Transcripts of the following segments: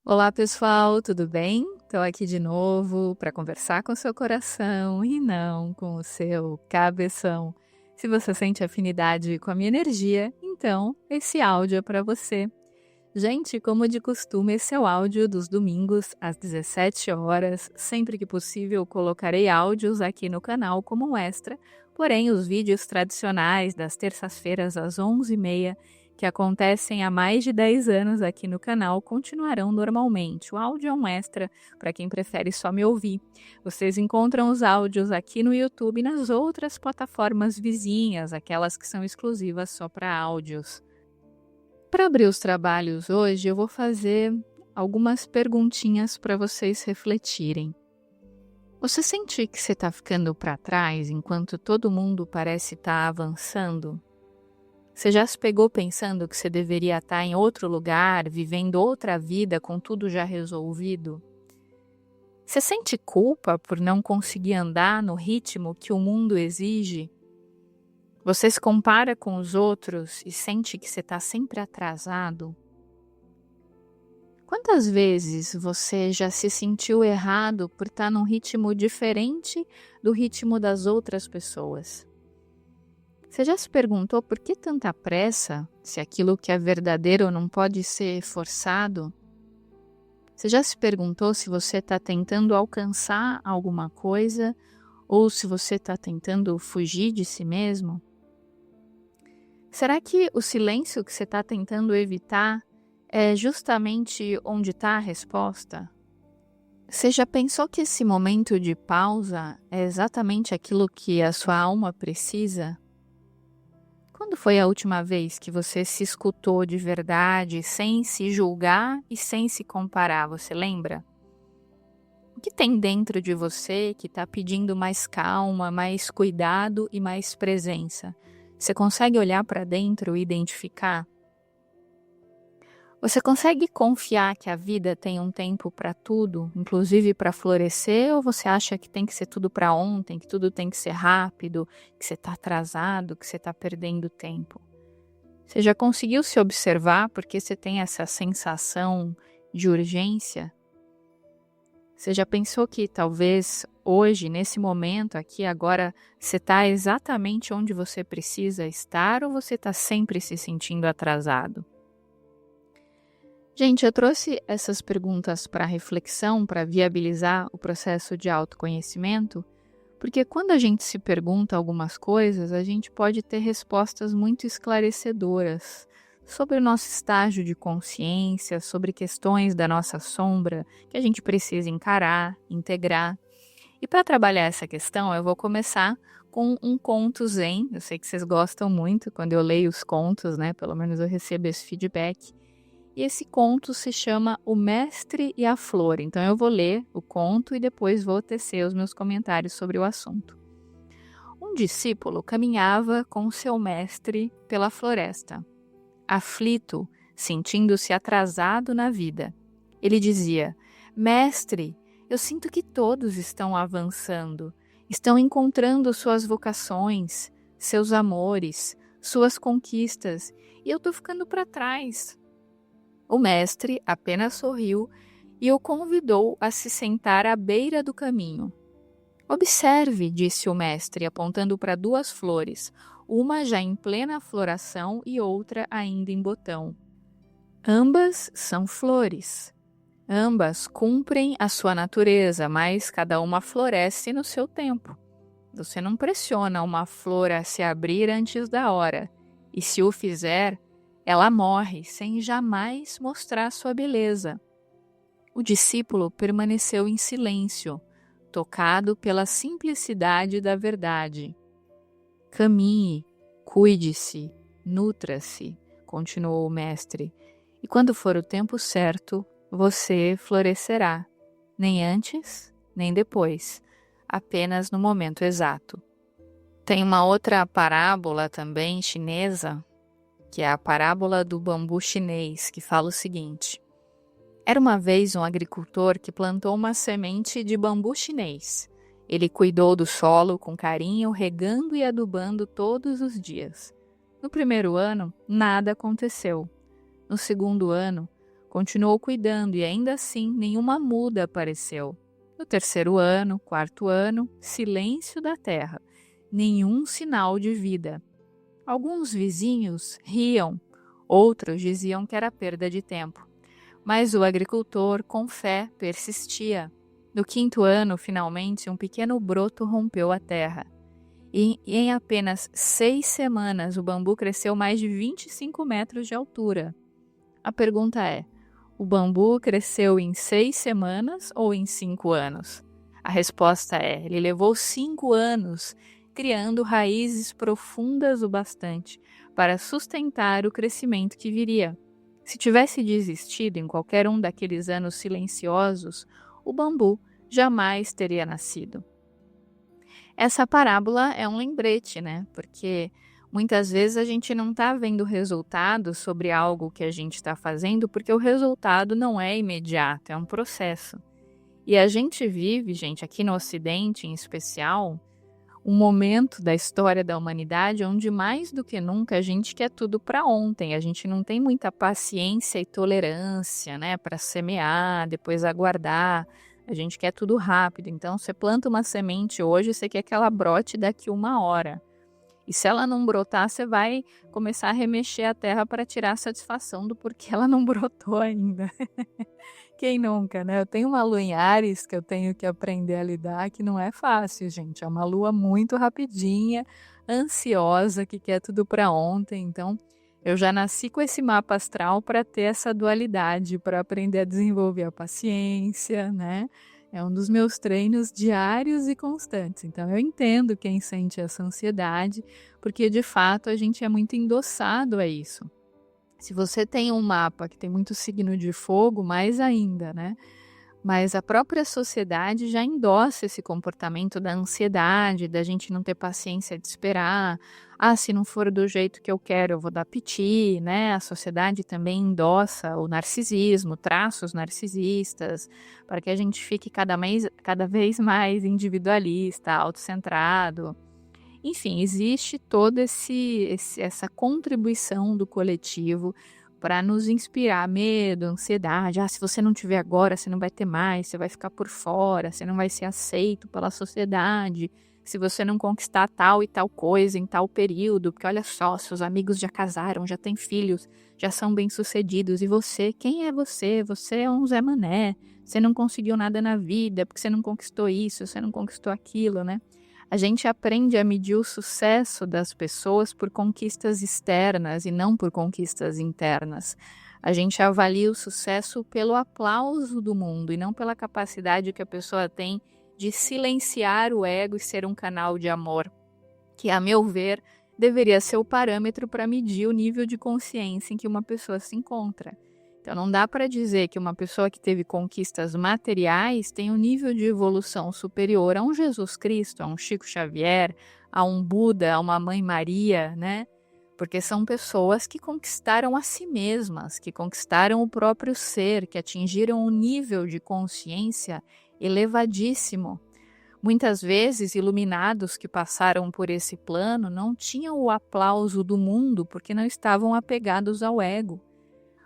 Olá pessoal, tudo bem? Estou aqui de novo para conversar com o seu coração e não com o seu cabeção. Se você sente afinidade com a minha energia, então esse áudio é para você. Gente, como de costume, esse é o áudio dos domingos às 17 horas. Sempre que possível, colocarei áudios aqui no canal como um extra, porém os vídeos tradicionais das terças-feiras às 11h30, que acontecem há mais de 10 anos aqui no canal, continuarão normalmente. O áudio é um extra para quem prefere só me ouvir. Vocês encontram os áudios aqui no YouTube e nas outras plataformas vizinhas, aquelas que são exclusivas só para áudios. Para abrir os trabalhos hoje, eu vou fazer algumas perguntinhas para vocês refletirem. Você sente que você está ficando para trás enquanto todo mundo parece estar avançando? Você já se pegou pensando que você deveria estar em outro lugar, vivendo outra vida com tudo já resolvido? Você sente culpa por não conseguir andar no ritmo que o mundo exige? Você se compara com os outros e sente que você está sempre atrasado? Quantas vezes você já se sentiu errado por estar num ritmo diferente do ritmo das outras pessoas? Você já se perguntou por que tanta pressa, se aquilo que é verdadeiro não pode ser forçado? Você já se perguntou se você está tentando alcançar alguma coisa ou se você está tentando fugir de si mesmo? Será que o silêncio que você está tentando evitar é justamente onde está a resposta? Você já pensou que esse momento de pausa é exatamente aquilo que a sua alma precisa? Quando foi a última vez que você se escutou de verdade, sem se julgar e sem se comparar, você lembra? O que tem dentro de você que está pedindo mais calma, mais cuidado e mais presença? Você consegue olhar para dentro e identificar? Você consegue confiar que a vida tem um tempo para tudo, inclusive para florescer, ou você acha que tem que ser tudo para ontem, que tudo tem que ser rápido, que você está atrasado, que você está perdendo tempo? Você já conseguiu se observar porque você tem essa sensação de urgência? Você já pensou que talvez hoje, nesse momento aqui, agora, você está exatamente onde você precisa estar ou você está sempre se sentindo atrasado? Gente, eu trouxe essas perguntas para reflexão, para viabilizar o processo de autoconhecimento, porque quando a gente se pergunta algumas coisas, a gente pode ter respostas muito esclarecedoras sobre o nosso estágio de consciência, sobre questões da nossa sombra que a gente precisa encarar, integrar. E para trabalhar essa questão, eu vou começar com um conto zen. Eu sei que vocês gostam muito quando eu leio os contos, né? Pelo menos eu recebo esse feedback. E esse conto se chama O Mestre e a Flor. Então eu vou ler o conto e depois vou tecer os meus comentários sobre o assunto. Um discípulo caminhava com seu mestre pela floresta, aflito, sentindo-se atrasado na vida. Ele dizia: Mestre, eu sinto que todos estão avançando, estão encontrando suas vocações, seus amores, suas conquistas, e eu estou ficando para trás. O mestre apenas sorriu e o convidou a se sentar à beira do caminho. Observe, disse o mestre, apontando para duas flores, uma já em plena floração e outra ainda em botão. Ambas são flores. Ambas cumprem a sua natureza, mas cada uma floresce no seu tempo. Você não pressiona uma flor a se abrir antes da hora, e se o fizer, ela morre sem jamais mostrar sua beleza. O discípulo permaneceu em silêncio, tocado pela simplicidade da verdade. Caminhe, cuide-se, nutra-se, continuou o mestre, e quando for o tempo certo, você florescerá, nem antes, nem depois, apenas no momento exato. Tem uma outra parábola também chinesa, que é a parábola do bambu chinês, que fala o seguinte: era uma vez um agricultor que plantou uma semente de bambu chinês. Ele cuidou do solo com carinho, regando e adubando todos os dias. No primeiro ano, nada aconteceu. No segundo ano, continuou cuidando e ainda assim nenhuma muda apareceu. No terceiro ano, quarto ano, silêncio da terra, nenhum sinal de vida. Alguns vizinhos riam, outros diziam que era perda de tempo. Mas o agricultor, com fé, persistia. No quinto ano, finalmente, um pequeno broto rompeu a terra. E em apenas 6 semanas, o bambu cresceu mais de 25 metros de altura. A pergunta é: o bambu cresceu em 6 semanas ou em 5 anos? A resposta é: ele levou 5 anos, criando raízes profundas o bastante para sustentar o crescimento que viria. Se tivesse desistido em qualquer um daqueles anos silenciosos, o bambu jamais teria nascido. Essa parábola é um lembrete, né? Porque muitas vezes a gente não está vendo resultado sobre algo que a gente está fazendo, porque o resultado não é imediato, é um processo. E a gente vive, gente, aqui no Ocidente em especial, um momento da história da humanidade onde mais do que nunca a gente quer tudo para ontem. A gente não tem muita paciência e tolerância, né, para semear, depois aguardar. A gente quer tudo rápido. Então, você planta uma semente hoje, você quer que ela brote daqui 1 hora. E se ela não brotar, você vai começar a remexer a terra para tirar a satisfação do porquê ela não brotou ainda. Quem nunca, né? Eu tenho uma lua em Áries que eu tenho que aprender a lidar, que não é fácil, gente. É uma lua muito rapidinha, ansiosa, que quer tudo para ontem. Então, eu já nasci com esse mapa astral para ter essa dualidade, para aprender a desenvolver a paciência, né? É um dos meus treinos diários e constantes. Então, eu entendo quem sente essa ansiedade, porque de fato a gente é muito endossado a isso. Se você tem um mapa que tem muito signo de fogo, mais ainda, né? Mas a própria sociedade já endossa esse comportamento da ansiedade, da gente não ter paciência de esperar. Ah, se não for do jeito que eu quero, eu vou dar piti, né? A sociedade também endossa o narcisismo, traços narcisistas, para que a gente fique cada vez mais individualista, autocentrado. Enfim, existe toda essa contribuição do coletivo para nos inspirar medo, ansiedade. Ah, se você não tiver agora, você não vai ter mais, você vai ficar por fora, você não vai ser aceito pela sociedade. Se você não conquistar tal e tal coisa em tal período, porque olha só, seus amigos já casaram, já têm filhos, já são bem-sucedidos. E você, quem é você? Você é um Zé Mané. Você não conseguiu nada na vida, porque você não conquistou isso, você não conquistou aquilo, né? A gente aprende a medir o sucesso das pessoas por conquistas externas e não por conquistas internas. A gente avalia o sucesso pelo aplauso do mundo e não pela capacidade que a pessoa tem de silenciar o ego e ser um canal de amor, que, a meu ver, deveria ser o parâmetro para medir o nível de consciência em que uma pessoa se encontra. Então, não dá para dizer que uma pessoa que teve conquistas materiais tem um nível de evolução superior a um Jesus Cristo, a um Chico Xavier, a um Buda, a uma Mãe Maria, né? Porque são pessoas que conquistaram a si mesmas, que conquistaram o próprio ser, que atingiram um nível de consciência elevadíssimo. Muitas vezes, iluminados que passaram por esse plano não tinham o aplauso do mundo porque não estavam apegados ao ego.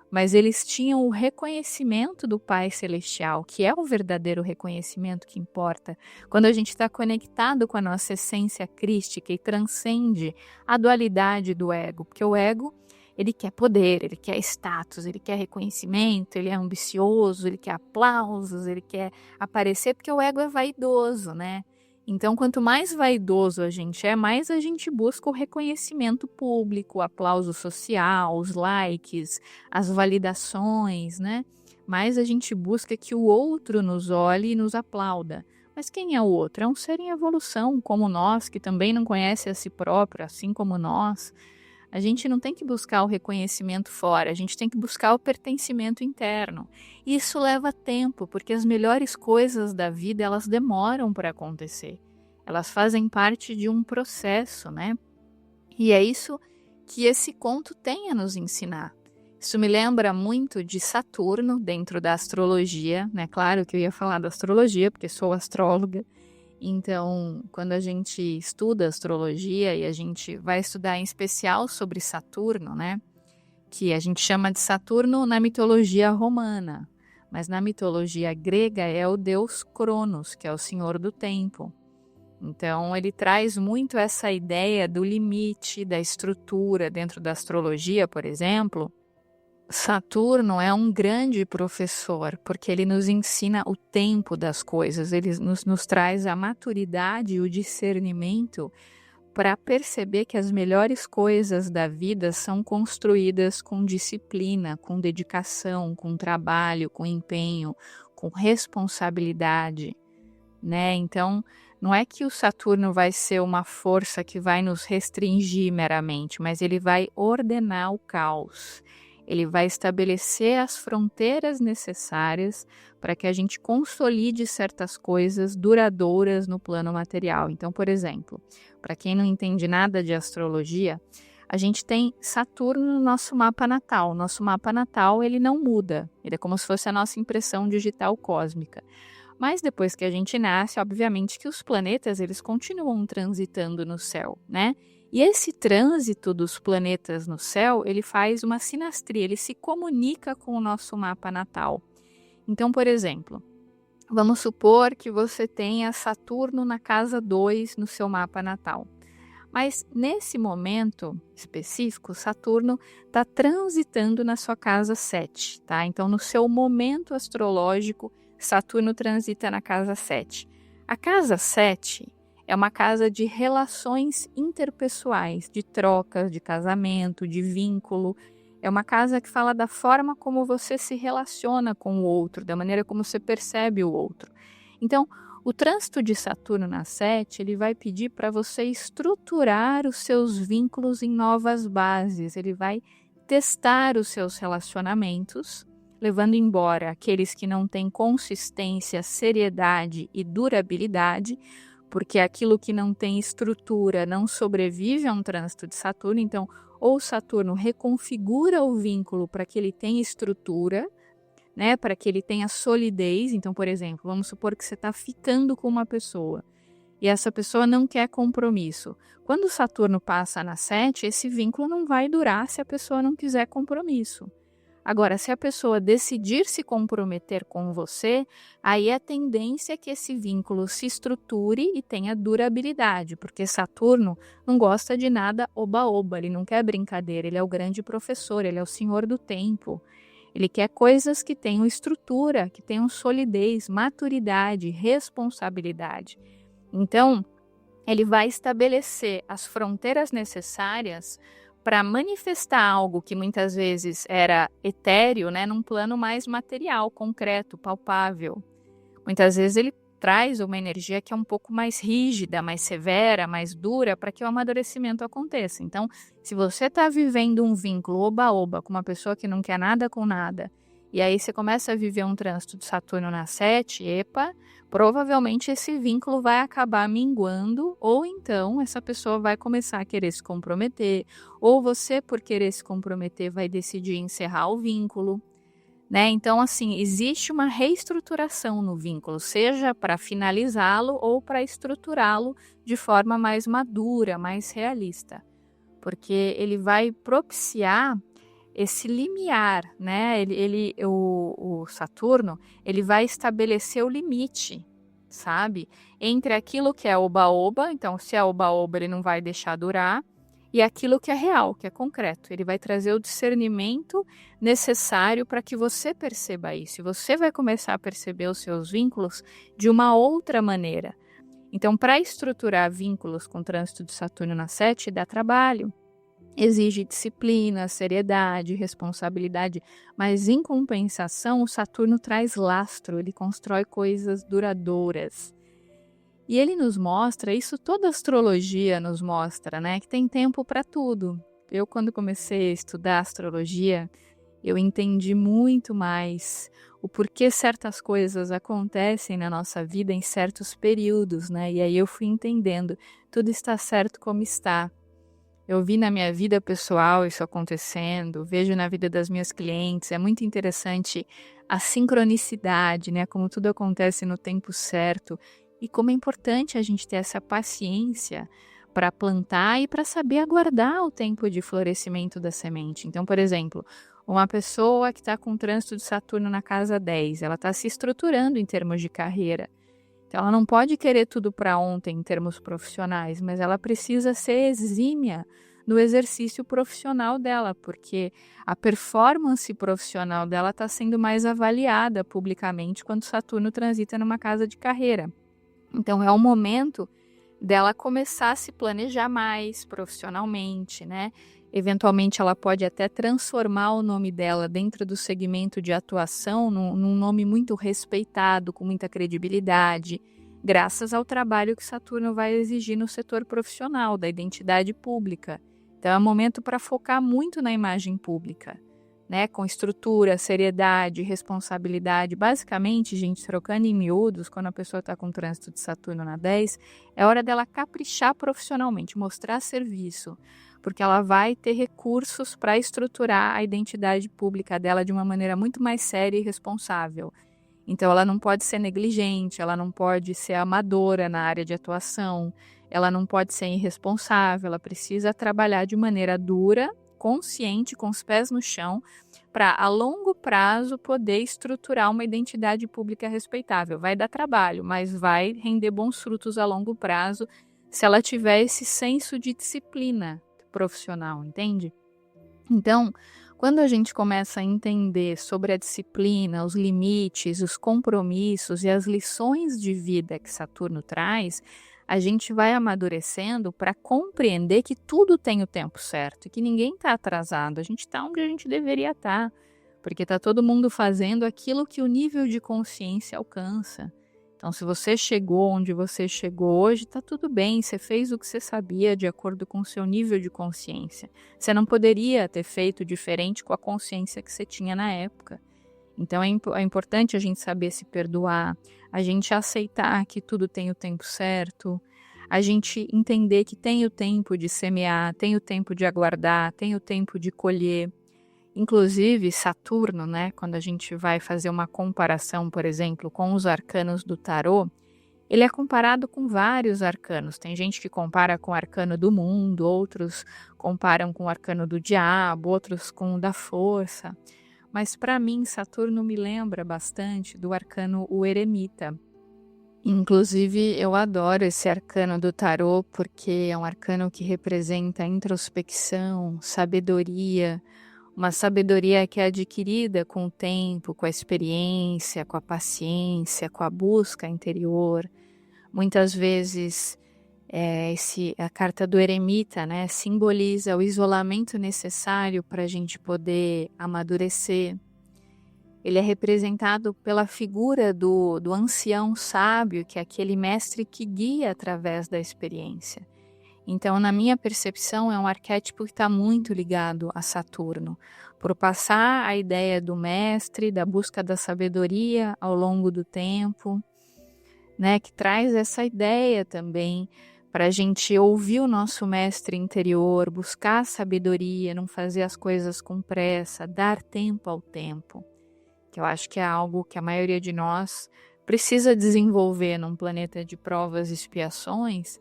Mas eles tinham o reconhecimento do Pai Celestial, que é o verdadeiro reconhecimento que importa, quando a gente está conectado com a nossa essência crística e transcende a dualidade do ego, porque o ego, ele quer poder, ele quer status, ele quer reconhecimento, ele é ambicioso, ele quer aplausos, ele quer aparecer, porque o ego é vaidoso, né? Então, quanto mais vaidoso a gente é, mais a gente busca o reconhecimento público, o aplauso social, os likes, as validações, né? Mais a gente busca que o outro nos olhe e nos aplauda. Mas quem é o outro? É um ser em evolução, como nós, que também não conhece a si próprio, assim como nós. A gente não tem que buscar o reconhecimento fora, a gente tem que buscar o pertencimento interno. E isso leva tempo, porque as melhores coisas da vida, elas demoram para acontecer. Elas fazem parte de um processo, né? E é isso que esse conto tem a nos ensinar. Isso me lembra muito de Saturno dentro da astrologia, né? Claro que eu ia falar da astrologia, porque sou astróloga. Então, quando a gente estuda astrologia e a gente vai estudar em especial sobre Saturno, né? que a gente chama de Saturno na mitologia romana, mas na mitologia grega é o deus Cronos, que é o senhor do tempo. Então, ele traz muito essa ideia do limite, da estrutura dentro da astrologia, por exemplo. Saturno é um grande professor, porque ele nos ensina o tempo das coisas, ele nos traz a maturidade e o discernimento para perceber que as melhores coisas da vida são construídas com disciplina, com dedicação, com trabalho, com empenho, com responsabilidade, né? Então, não é que o Saturno vai ser uma força que vai nos restringir meramente, mas ele vai ordenar o caos. Ele vai estabelecer as fronteiras necessárias para que a gente consolide certas coisas duradouras no plano material. Então, por exemplo, para quem não entende nada de astrologia, a gente tem Saturno no nosso mapa natal. Nosso mapa natal, ele não muda. Ele é como se fosse a nossa impressão digital cósmica. Mas depois que a gente nasce, obviamente que os planetas, eles continuam transitando no céu, né? E esse trânsito dos planetas no céu, ele faz uma sinastria, ele se comunica com o nosso mapa natal. Então, por exemplo, vamos supor que você tenha Saturno na casa 2 no seu mapa natal. Mas nesse momento específico, Saturno está transitando na sua casa 7, tá? Então, no seu momento astrológico, Saturno transita na casa 7. A casa 7 é uma casa de relações interpessoais, de trocas, de casamento, de vínculo. É uma casa que fala da forma como você se relaciona com o outro, da maneira como você percebe o outro. Então, o trânsito de Saturno na 7, ele vai pedir para você estruturar os seus vínculos em novas bases. Ele vai testar os seus relacionamentos, levando embora aqueles que não têm consistência, seriedade e durabilidade, porque aquilo que não tem estrutura não sobrevive a um trânsito de Saturno. Então, ou Saturno reconfigura o vínculo para que ele tenha estrutura, né, para que ele tenha solidez. Então, por exemplo, vamos supor que você está ficando com uma pessoa e essa pessoa não quer compromisso. Quando Saturno passa na 7, esse vínculo não vai durar se a pessoa não quiser compromisso. Agora, se a pessoa decidir se comprometer com você, aí a tendência é que esse vínculo se estruture e tenha durabilidade, porque Saturno não gosta de nada oba-oba, ele não quer brincadeira, ele é o grande professor, ele é o senhor do tempo. Ele quer coisas que tenham estrutura, que tenham solidez, maturidade, responsabilidade. Então, ele vai estabelecer as fronteiras necessárias para manifestar algo que muitas vezes era etéreo, né, num plano mais material, concreto, palpável. Muitas vezes ele traz uma energia que é um pouco mais rígida, mais severa, mais dura, para que o amadurecimento aconteça. Então, se você está vivendo um vínculo oba-oba com uma pessoa que não quer nada com nada, e aí você começa a viver um trânsito de Saturno na 7, provavelmente esse vínculo vai acabar minguando, ou então essa pessoa vai começar a querer se comprometer, ou você, por querer se comprometer, vai decidir encerrar o vínculo, né? Então, assim, existe uma reestruturação no vínculo, seja para finalizá-lo ou para estruturá-lo de forma mais madura, mais realista, porque ele vai propiciar esse limiar, né? O Saturno, ele vai estabelecer o limite, sabe? Entre aquilo que é oba-oba, então se é oba-oba ele não vai deixar durar, e aquilo que é real, que é concreto. Ele vai trazer o discernimento necessário para que você perceba isso. E você vai começar a perceber os seus vínculos de uma outra maneira. Então, para estruturar vínculos com trânsito de Saturno na 7, dá trabalho. Exige disciplina, seriedade, responsabilidade, mas em compensação o Saturno traz lastro, ele constrói coisas duradouras. E ele nos mostra, isso toda a astrologia nos mostra, né, que tem tempo para tudo. Eu, quando comecei a estudar astrologia, eu entendi muito mais o porquê certas coisas acontecem na nossa vida em certos períodos, né, e aí eu fui entendendo, tudo está certo como está. Eu vi na minha vida pessoal isso acontecendo, vejo na vida das minhas clientes, é muito interessante a sincronicidade, né? Como tudo acontece no tempo certo e como é importante a gente ter essa paciência para plantar e para saber aguardar o tempo de florescimento da semente. Então, por exemplo, uma pessoa que está com o trânsito de Saturno na casa 10, ela está se estruturando em termos de carreira. Então, ela não pode querer tudo para ontem em termos profissionais, mas ela precisa ser exímia no exercício profissional dela, porque a performance profissional dela está sendo mais avaliada publicamente quando Saturno transita numa casa de carreira. Então, é o momento dela começar a se planejar mais profissionalmente, né? Eventualmente, ela pode até transformar o nome dela dentro do segmento de atuação num nome muito respeitado, com muita credibilidade, graças ao trabalho que Saturno vai exigir no setor profissional, da identidade pública. Então, é um momento para focar muito na imagem pública, né? Com estrutura, seriedade, responsabilidade. Basicamente, gente, trocando em miúdos, quando a pessoa está com trânsito de Saturno na 10, é hora dela caprichar profissionalmente, mostrar serviço, porque ela vai ter recursos para estruturar a identidade pública dela de uma maneira muito mais séria e responsável. Então, ela não pode ser negligente, ela não pode ser amadora na área de atuação, ela não pode ser irresponsável, ela precisa trabalhar de maneira dura, consciente, com os pés no chão, para a longo prazo poder estruturar uma identidade pública respeitável. Vai dar trabalho, mas vai render bons frutos a longo prazo se ela tiver esse senso de disciplina profissional, entende? Então, quando a gente começa a entender sobre a disciplina, os limites, os compromissos e as lições de vida que Saturno traz, a gente vai amadurecendo para compreender que tudo tem o tempo certo e que ninguém está atrasado. A gente está onde a gente deveria estar, porque está todo mundo fazendo aquilo que o nível de consciência alcança. Então, se você chegou onde você chegou hoje, está tudo bem, você fez o que você sabia de acordo com o seu nível de consciência. Você não poderia ter feito diferente com a consciência que você tinha na época. Então, é importante a gente saber se perdoar, a gente aceitar que tudo tem o tempo certo, a gente entender que tem o tempo de semear, tem o tempo de aguardar, tem o tempo de colher. Inclusive, Saturno, né, quando a gente vai fazer uma comparação, por exemplo, com os arcanos do tarô, ele é comparado com vários arcanos. Tem gente que compara com o arcano do mundo, outros comparam com o arcano do diabo, outros com o da força. Mas para mim, Saturno me lembra bastante do arcano o eremita. Inclusive, eu adoro esse arcano do tarô porque é um arcano que representa introspecção, sabedoria, uma sabedoria que é adquirida com o tempo, com a experiência, com a paciência, com a busca interior. Muitas vezes, a carta do eremita, né, simboliza o isolamento necessário para a gente poder amadurecer. Ele é representado pela figura do ancião sábio, que é aquele mestre que guia através da experiência. Então, na minha percepção, é um arquétipo que está muito ligado a Saturno, por passar a ideia do mestre, da busca da sabedoria ao longo do tempo, né, que traz essa ideia também para a gente ouvir o nosso mestre interior, buscar a sabedoria, não fazer as coisas com pressa, dar tempo ao tempo, que eu acho que é algo que a maioria de nós precisa desenvolver num planeta de provas e expiações,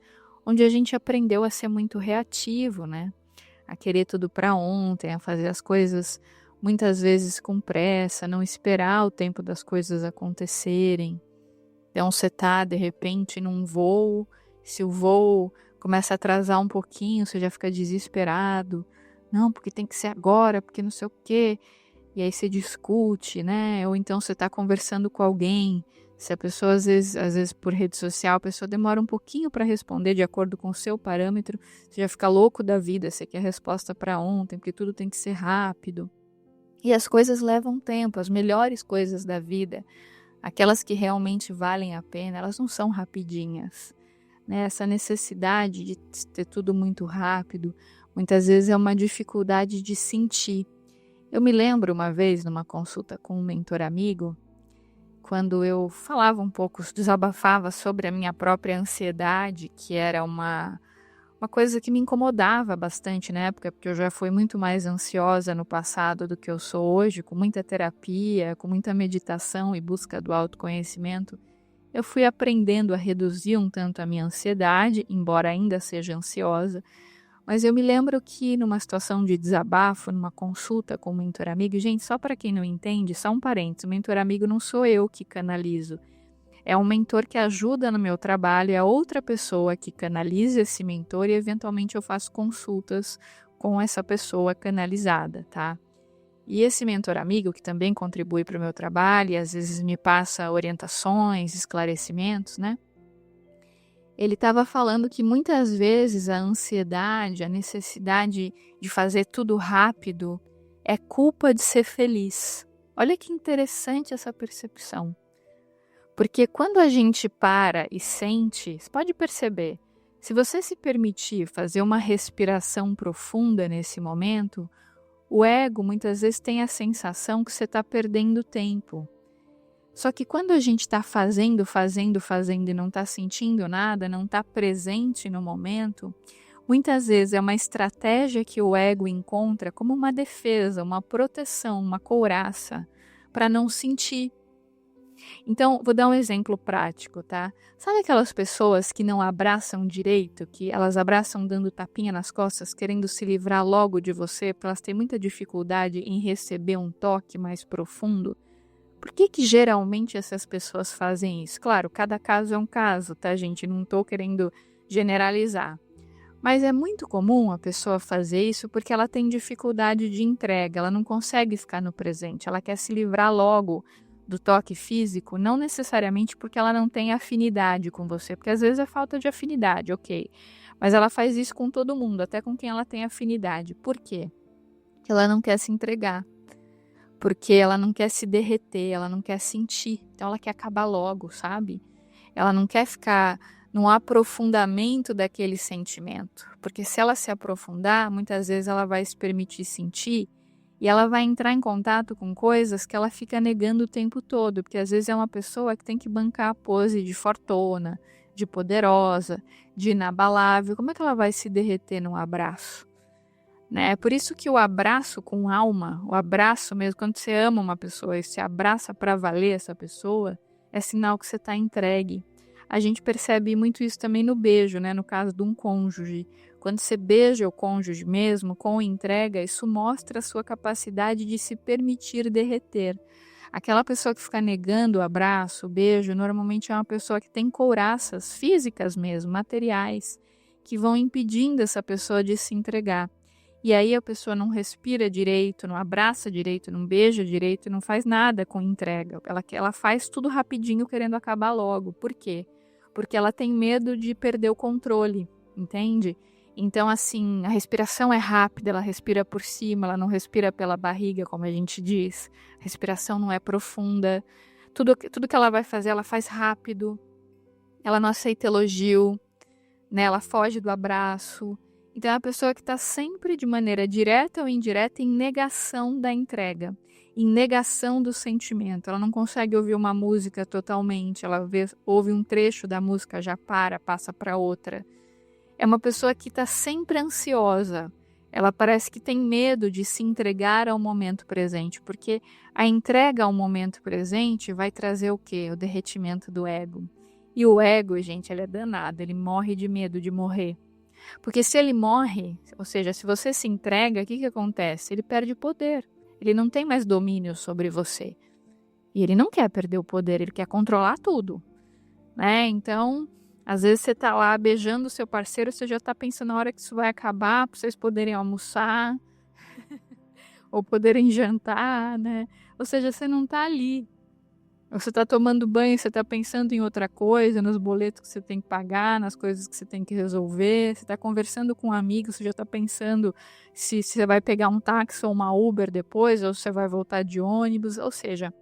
onde a gente aprendeu a ser muito reativo, né? A querer tudo para ontem, a fazer as coisas muitas vezes com pressa, não esperar o tempo das coisas acontecerem. Então você tá, de repente, num voo, se o voo começa a atrasar um pouquinho, você já fica desesperado. Não, porque tem que ser agora, porque não sei o quê. E aí você discute, né? Ou então você tá conversando com alguém. Se a pessoa, às vezes por rede social, a pessoa demora um pouquinho para responder de acordo com o seu parâmetro, você já fica louco da vida, você quer resposta para ontem, porque tudo tem que ser rápido. E as coisas levam tempo, as melhores coisas da vida, aquelas que realmente valem a pena, elas não são rapidinhas, né? Essa necessidade de ter tudo muito rápido, muitas vezes é uma dificuldade de sentir. Eu me lembro uma vez, numa consulta com um mentor amigo, quando eu falava um pouco, desabafava sobre a minha própria ansiedade, que era uma coisa que me incomodava bastante na época, porque eu já fui muito mais ansiosa no passado do que eu sou hoje, com muita terapia, com muita meditação e busca do autoconhecimento. eu fui aprendendo a reduzir um tanto a minha ansiedade, embora ainda seja ansiosa. Mas eu me lembro que numa situação de desabafo, numa consulta com um mentor amigo, gente, só para quem não entende, só um parênteses, o mentor amigo não sou eu que canalizo. É um mentor que ajuda no meu trabalho, é outra pessoa que canaliza esse mentor e eventualmente eu faço consultas com essa pessoa canalizada, tá? E esse mentor amigo, que também contribui para o meu trabalho e às vezes me passa orientações, esclarecimentos, né? Ele estava falando que muitas vezes a ansiedade, a necessidade de fazer tudo rápido é culpa de ser feliz. Olha que interessante essa percepção. Porque quando a gente para e sente, você pode perceber, se você se permitir fazer uma respiração profunda nesse momento, o ego muitas vezes tem a sensação que você está perdendo tempo. Só que quando a gente está fazendo e não está sentindo nada, não está presente no momento, muitas vezes é uma estratégia que o ego encontra como uma defesa, uma proteção, uma couraça para não sentir. Então, vou dar um exemplo prático, tá? Sabe aquelas pessoas que não abraçam direito, que elas abraçam dando tapinha nas costas, querendo se livrar logo de você, porque elas têm muita dificuldade em receber um toque mais profundo? Por que geralmente essas pessoas fazem isso? Claro, cada caso é um caso, tá, gente? Não estou querendo generalizar. Mas é muito comum a pessoa fazer isso porque ela tem dificuldade de entrega, ela não consegue ficar no presente, ela quer se livrar logo do toque físico, não necessariamente porque ela não tem afinidade com você, porque às vezes é falta de afinidade, ok. Mas ela faz isso com todo mundo, até com quem ela tem afinidade. Por quê? Porque ela não quer se entregar. Porque ela não quer se derreter, ela não quer sentir, então ela quer acabar logo, sabe? Ela não quer ficar no aprofundamento daquele sentimento, porque se ela se aprofundar, muitas vezes ela vai se permitir sentir e ela vai entrar em contato com coisas que ela fica negando o tempo todo, porque às vezes é uma pessoa que tem que bancar a pose de fortuna, de poderosa, de inabalável. Como é que ela vai se derreter num abraço? Né? É por isso que o abraço com alma, o abraço mesmo, quando você ama uma pessoa e se abraça para valer essa pessoa, é sinal que você está entregue. A gente percebe muito isso também no beijo, né? No caso de um cônjuge. Quando você beija o cônjuge mesmo, com entrega, isso mostra a sua capacidade de se permitir derreter. Aquela pessoa que fica negando o abraço, o beijo, normalmente é uma pessoa que tem couraças físicas mesmo, materiais, que vão impedindo essa pessoa de se entregar. E aí a pessoa não respira direito, não abraça direito, não beija direito, não faz nada com entrega. Ela faz tudo rapidinho querendo acabar logo. Por quê? Porque ela tem medo de perder o controle, entende? Então, assim, a respiração é rápida, ela respira por cima, ela não respira pela barriga, como a gente diz. A respiração não é profunda. Tudo que ela vai fazer, ela faz rápido. Ela não aceita elogio, né? Ela foge do abraço. Então é uma pessoa que está sempre de maneira direta ou indireta em negação da entrega, em negação do sentimento. Ela não consegue ouvir uma música totalmente, ouve um trecho da música, já passa para outra. É uma pessoa que está sempre ansiosa. Ela parece que tem medo de se entregar ao momento presente, porque a entrega ao momento presente vai trazer o quê? O derretimento do ego. E o ego, gente, ele é danado, ele morre de medo de morrer. Porque se ele morre, ou seja, se você se entrega, o que acontece? Ele perde poder. Ele não tem mais domínio sobre você. E ele não quer perder o poder, ele quer controlar tudo, né? Então, às vezes você tá lá beijando o seu parceiro, você já tá pensando na hora que isso vai acabar, para vocês poderem almoçar, ou poderem jantar, né? Ou seja, você não tá ali. Você está tomando banho, você está pensando em outra coisa, nos boletos que você tem que pagar, nas coisas que você tem que resolver. Você está conversando com um amigo, você já está pensando se você vai pegar um táxi ou uma Uber depois, ou se você vai voltar de ônibus. Ou seja,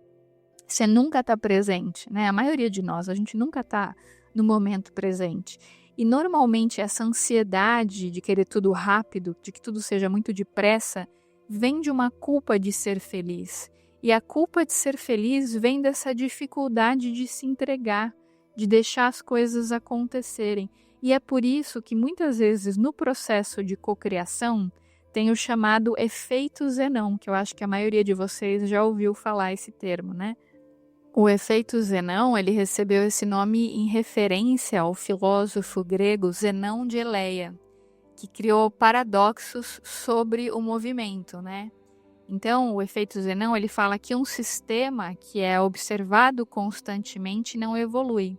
você nunca está presente, né? A maioria de nós, a gente nunca está no momento presente. E normalmente essa ansiedade de querer tudo rápido, de que tudo seja muito depressa, vem de uma culpa de ser feliz. E a culpa de ser feliz vem dessa dificuldade de se entregar, de deixar as coisas acontecerem. E é por isso que muitas vezes no processo de cocriação tem o chamado efeito Zenão, que eu acho que a maioria de vocês já ouviu falar esse termo, né? O efeito Zenão, ele recebeu esse nome em referência ao filósofo grego Zenão de Eleia, que criou paradoxos sobre o movimento, né? Então, o efeito Zenão, ele fala que um sistema que é observado constantemente não evolui.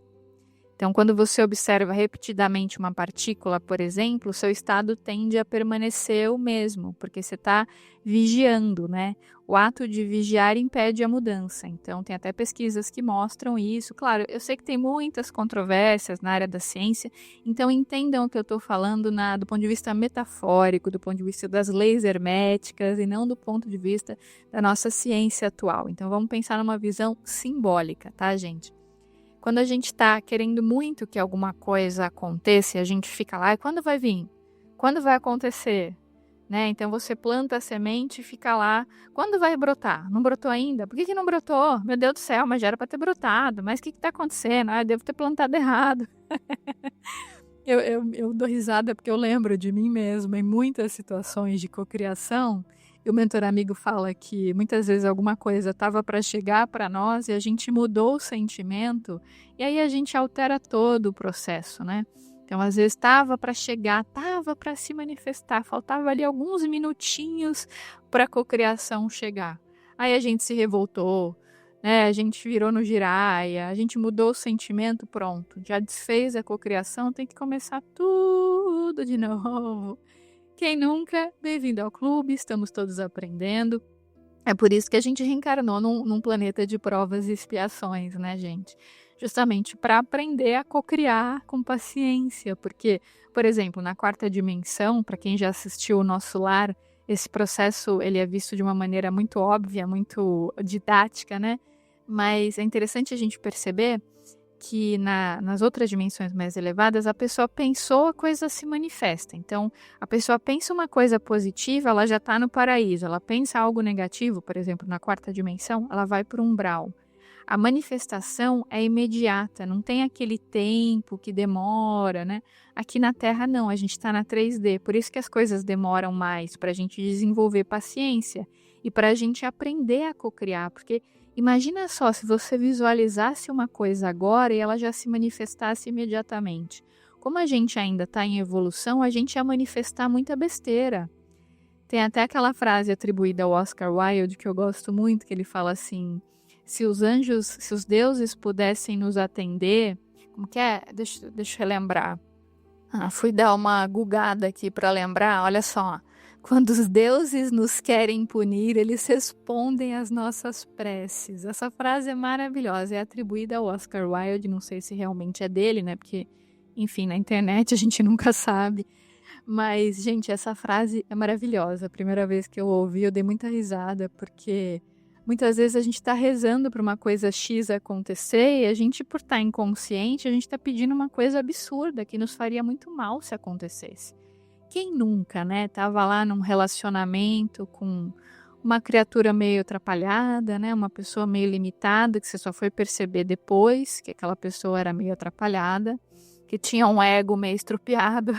Então, quando você observa repetidamente uma partícula, por exemplo, o seu estado tende a permanecer o mesmo, porque você está vigiando, né? O ato de vigiar impede a mudança. Então, tem até pesquisas que mostram isso. Claro, eu sei que tem muitas controvérsias na área da ciência, então entendam o que eu estou falando do ponto de vista metafórico, do ponto de vista das leis herméticas e não do ponto de vista da nossa ciência atual. Então, vamos pensar numa visão simbólica, tá, gente? Quando a gente está querendo muito que alguma coisa aconteça e a gente fica lá, e quando vai vir? Quando vai acontecer? Né? Então você planta a semente e fica lá. Quando vai brotar? Não brotou ainda? Por que não brotou? Meu Deus do céu, mas já era para ter brotado. Mas o que está acontecendo? Eu devo ter plantado errado. Eu dou risada porque eu lembro de mim mesma em muitas situações de cocriação. E o mentor amigo fala que muitas vezes alguma coisa estava para chegar para nós e a gente mudou o sentimento e aí a gente altera todo o processo, né? Então, às vezes estava para chegar, estava para se manifestar, faltava ali alguns minutinhos para a cocriação chegar. Aí a gente se revoltou, né? A gente virou no giraia, a gente mudou o sentimento, pronto. Já desfez a cocriação, tem que começar tudo de novo. Quem nunca? Bem-vindo ao clube, estamos todos aprendendo. É por isso que a gente reencarnou num planeta de provas e expiações, né, gente? Justamente para aprender a cocriar com paciência, porque, por exemplo, na quarta dimensão, para quem já assistiu o Nosso Lar, esse processo ele é visto de uma maneira muito óbvia, muito didática, né? Mas é interessante a gente perceber que nas outras dimensões mais elevadas, a pessoa pensou, a coisa se manifesta. Então, a pessoa pensa uma coisa positiva, ela já está no paraíso. Ela pensa algo negativo, por exemplo, na quarta dimensão, ela vai para o umbral. A manifestação é imediata, não tem aquele tempo que demora, né? Aqui na Terra não, a gente está na 3D, por isso que as coisas demoram mais, para a gente desenvolver paciência e para a gente aprender a cocriar, porque imagina só se você visualizasse uma coisa agora e ela já se manifestasse imediatamente. Como a gente ainda está em evolução, a gente ia manifestar muita besteira. Tem até aquela frase atribuída ao Oscar Wilde que eu gosto muito, que ele fala assim: se os deuses pudessem nos atender, como que é? Deixa eu relembrar. Fui dar uma gugada aqui para lembrar, olha só. Quando os deuses nos querem punir, eles respondem às nossas preces. Essa frase é maravilhosa, é atribuída ao Oscar Wilde, não sei se realmente é dele, né? Porque, enfim, na internet a gente nunca sabe. Mas, gente, essa frase é maravilhosa. A primeira vez que eu ouvi, eu dei muita risada, porque muitas vezes a gente está rezando para uma coisa X acontecer e a gente, por estar inconsciente, a gente está pedindo uma coisa absurda que nos faria muito mal se acontecesse. Quem nunca, né? Tava lá num relacionamento com uma criatura meio atrapalhada, né? Uma pessoa meio limitada, que você só foi perceber depois que aquela pessoa era meio atrapalhada, que tinha um ego meio estrupiado.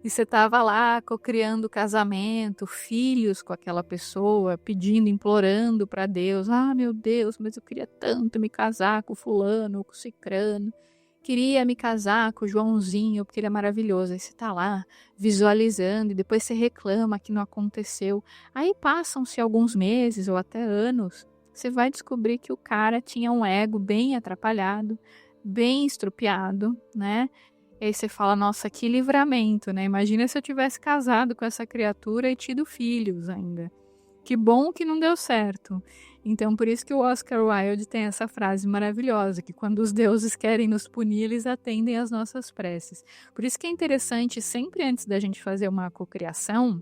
E você tava lá cocriando casamento, filhos com aquela pessoa, pedindo, implorando para Deus. Ah, meu Deus, mas eu queria tanto me casar com fulano, com cicrano. Queria me casar com o Joãozinho, porque ele é maravilhoso. Aí você tá lá visualizando e depois você reclama que não aconteceu. Aí passam-se alguns meses ou até anos, você vai descobrir que o cara tinha um ego bem atrapalhado, bem estrupiado, né? E aí você fala, nossa, que livramento, né? Imagina se eu tivesse casado com essa criatura e tido filhos ainda. Que bom que não deu certo. Então, por isso que o Oscar Wilde tem essa frase maravilhosa, que quando os deuses querem nos punir, eles atendem às nossas preces. Por isso que é interessante, sempre antes da gente fazer uma cocriação,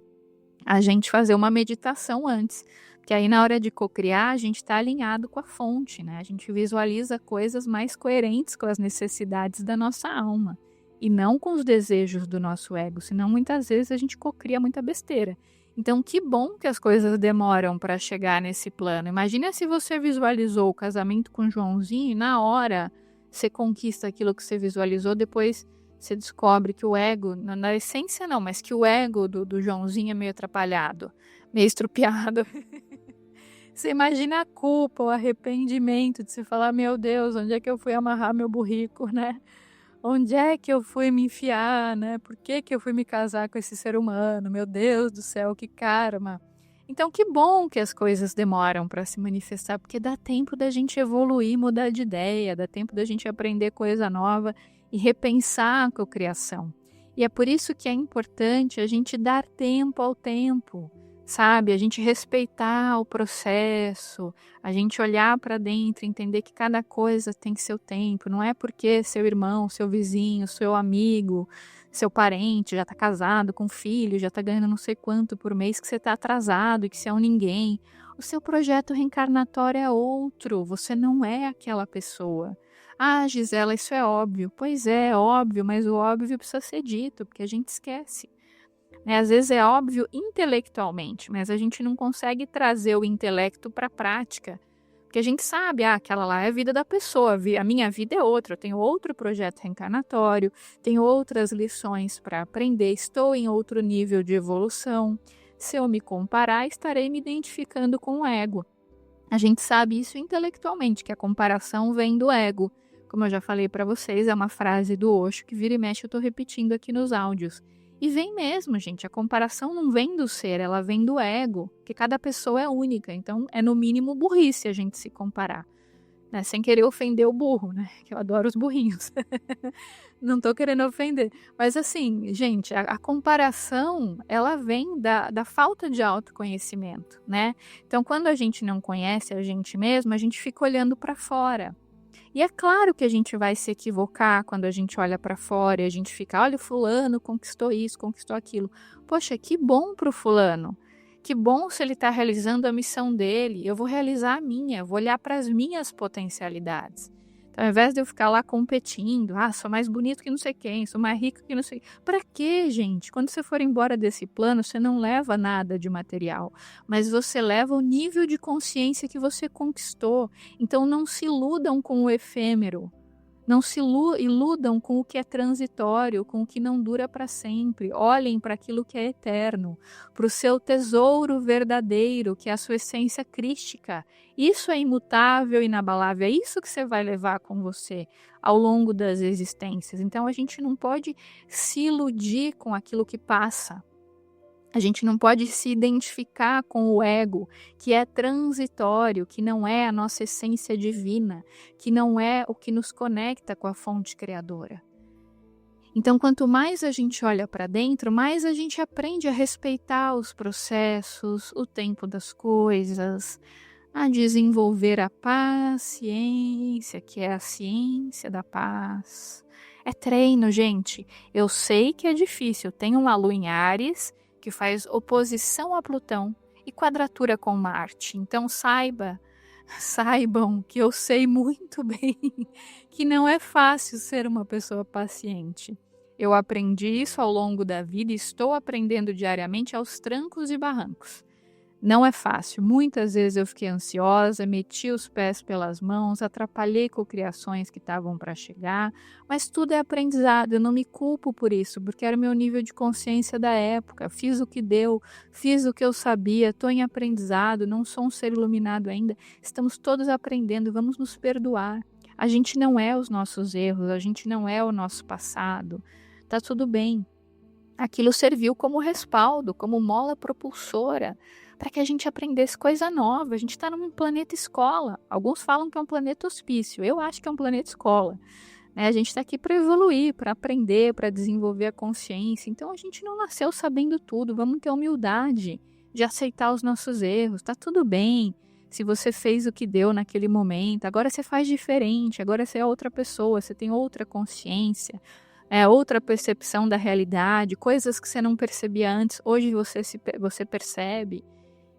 a gente fazer uma meditação antes. Porque aí, na hora de cocriar, a gente está alinhado com a fonte, né? A gente visualiza coisas mais coerentes com as necessidades da nossa alma. E não com os desejos do nosso ego, senão muitas vezes a gente cocria muita besteira. Então, que bom que as coisas demoram para chegar nesse plano. Imagina se você visualizou o casamento com o Joãozinho e na hora você conquista aquilo que você visualizou, depois você descobre que o ego, na essência não, mas que o ego do Joãozinho é meio atrapalhado, meio estrupiado. Você imagina a culpa, o arrependimento de se falar: "Meu Deus, onde é que eu fui amarrar meu burrico, né? Onde é que eu fui me enfiar, né? Por que que eu fui me casar com esse ser humano? Meu Deus do céu, que karma". Então que bom que as coisas demoram para se manifestar, porque dá tempo da gente evoluir, mudar de ideia, dá tempo da gente aprender coisa nova e repensar a cocriação. E é por isso que é importante a gente dar tempo ao tempo, sabe? A gente respeitar o processo, a gente olhar para dentro, entender que cada coisa tem seu tempo. Não é porque seu irmão, seu vizinho, seu amigo, seu parente já está casado com filho, já está ganhando não sei quanto por mês que você está atrasado e que você é um ninguém. O seu projeto reencarnatório é outro, você não é aquela pessoa. Ah, Gisela, isso é óbvio. Pois é óbvio, mas o óbvio precisa ser dito, porque a gente esquece, né? Às vezes é óbvio intelectualmente, mas a gente não consegue trazer o intelecto para a prática. Porque a gente sabe, aquela lá é a vida da pessoa, a minha vida é outra, eu tenho outro projeto reencarnatório, tenho outras lições para aprender, estou em outro nível de evolução. Se eu me comparar, estarei me identificando com o ego. A gente sabe isso intelectualmente, que a comparação vem do ego. Como eu já falei para vocês, é uma frase do Osho que vira e mexe eu estou repetindo aqui nos áudios. E vem mesmo, gente, a comparação não vem do ser, ela vem do ego, porque cada pessoa é única, então é no mínimo burrice a gente se comparar, né? Sem querer ofender o burro, né? Que eu adoro os burrinhos. Não tô querendo ofender. Mas assim, gente, a comparação, ela vem da falta de autoconhecimento, né? Então, quando a gente não conhece a gente mesmo, a gente fica olhando para fora. E é claro que a gente vai se equivocar quando a gente olha para fora e a gente fica: olha, o fulano conquistou isso, conquistou aquilo. Poxa, que bom pro fulano. Que bom se ele está realizando a missão dele. Eu vou realizar a minha, eu vou olhar para as minhas potencialidades. Então, ao invés de eu ficar lá competindo, sou mais bonito que não sei quem, sou mais rico que não sei. Para quê, gente? Quando você for embora desse plano, você não leva nada de material, mas você leva o nível de consciência que você conquistou. Então, não se iludam com o efêmero. Não se iludam com o que é transitório, com o que não dura para sempre. Olhem para aquilo que é eterno, para o seu tesouro verdadeiro, que é a sua essência crística. Isso é imutável, inabalável, é isso que você vai levar com você ao longo das existências. Então a gente não pode se iludir com aquilo que passa. A gente não pode se identificar com o ego, que é transitório, que não é a nossa essência divina, que não é o que nos conecta com a fonte criadora. Então, quanto mais a gente olha para dentro, mais a gente aprende a respeitar os processos, o tempo das coisas, a desenvolver a paciência, que é a ciência da paz. É treino, gente. Eu sei que é difícil. Tenho uma lua em Áries que faz oposição a Plutão e quadratura com Marte. Então saibam que eu sei muito bem que não é fácil ser uma pessoa paciente. Eu aprendi isso ao longo da vida e estou aprendendo diariamente aos trancos e barrancos. Não é fácil. Muitas vezes eu fiquei ansiosa, meti os pés pelas mãos, atrapalhei cocriações que estavam para chegar, mas tudo é aprendizado. Eu não me culpo por isso, porque era o meu nível de consciência da época. Fiz o que deu, fiz o que eu sabia, estou em aprendizado, não sou um ser iluminado ainda. Estamos todos aprendendo, vamos nos perdoar. A gente não é os nossos erros, a gente não é o nosso passado. Tá tudo bem. Aquilo serviu como respaldo, como mola propulsora, para que a gente aprendesse coisa nova. A gente está num planeta escola. Alguns falam que é um planeta hospício. Eu acho que é um planeta escola, né? A gente está aqui para evoluir, para aprender, para desenvolver a consciência. Então a gente não nasceu sabendo tudo. Vamos ter humildade de aceitar os nossos erros. Tá tudo bem. Se você fez o que deu naquele momento, agora você faz diferente. Agora você é outra pessoa. Você tem outra consciência. Outra percepção da realidade, coisas que você não percebia antes, hoje você percebe.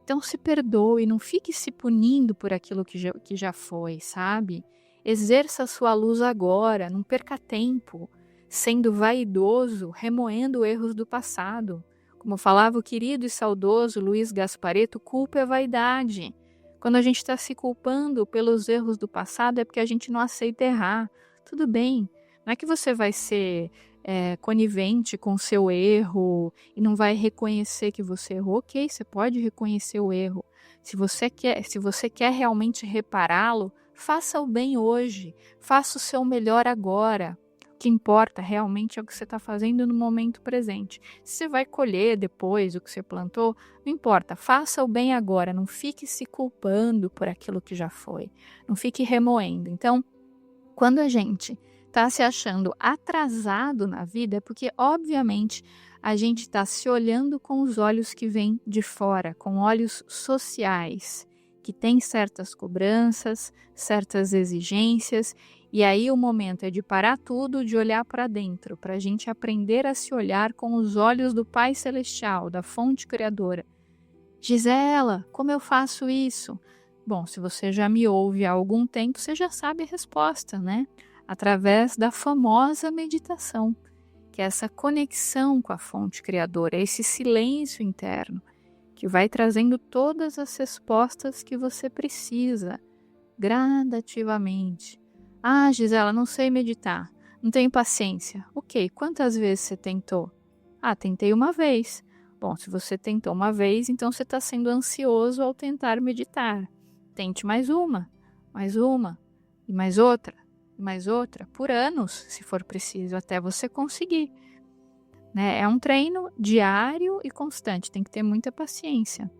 Então se perdoe, não fique se punindo por aquilo que já foi, sabe? Exerça a sua luz agora, não perca tempo, sendo vaidoso, remoendo erros do passado. Como falava o querido e saudoso Luiz Gasparetto, culpa é vaidade. Quando a gente está se culpando pelos erros do passado é porque a gente não aceita errar. Tudo bem. Não é que você vai ser conivente com o seu erro e não vai reconhecer que você errou. Ok, você pode reconhecer o erro. Se você quer realmente repará-lo, faça o bem hoje, faça o seu melhor agora. O que importa realmente é o que você está fazendo no momento presente. Se você vai colher depois o que você plantou, não importa, faça o bem agora, não fique se culpando por aquilo que já foi, não fique remoendo. Então, quando a gente está se achando atrasado na vida, é porque, obviamente, a gente está se olhando com os olhos que vêm de fora, com olhos sociais, que tem certas cobranças, certas exigências, e aí o momento é de parar tudo, de olhar para dentro, para a gente aprender a se olhar com os olhos do Pai Celestial, da fonte criadora. Gisela, como eu faço isso? Bom, se você já me ouve há algum tempo, você já sabe a resposta, né? Através da famosa meditação, que é essa conexão com a fonte criadora, esse silêncio interno, que vai trazendo todas as respostas que você precisa, gradativamente. Ah, Gisela, não sei meditar, não tenho paciência. Ok, quantas vezes você tentou? Ah, tentei uma vez. Bom, se você tentou uma vez, então você está sendo ansioso ao tentar meditar. Tente mais uma, e mais outra, por anos, se for preciso, até você conseguir. Né? É um treino diário e constante, tem que ter muita paciência.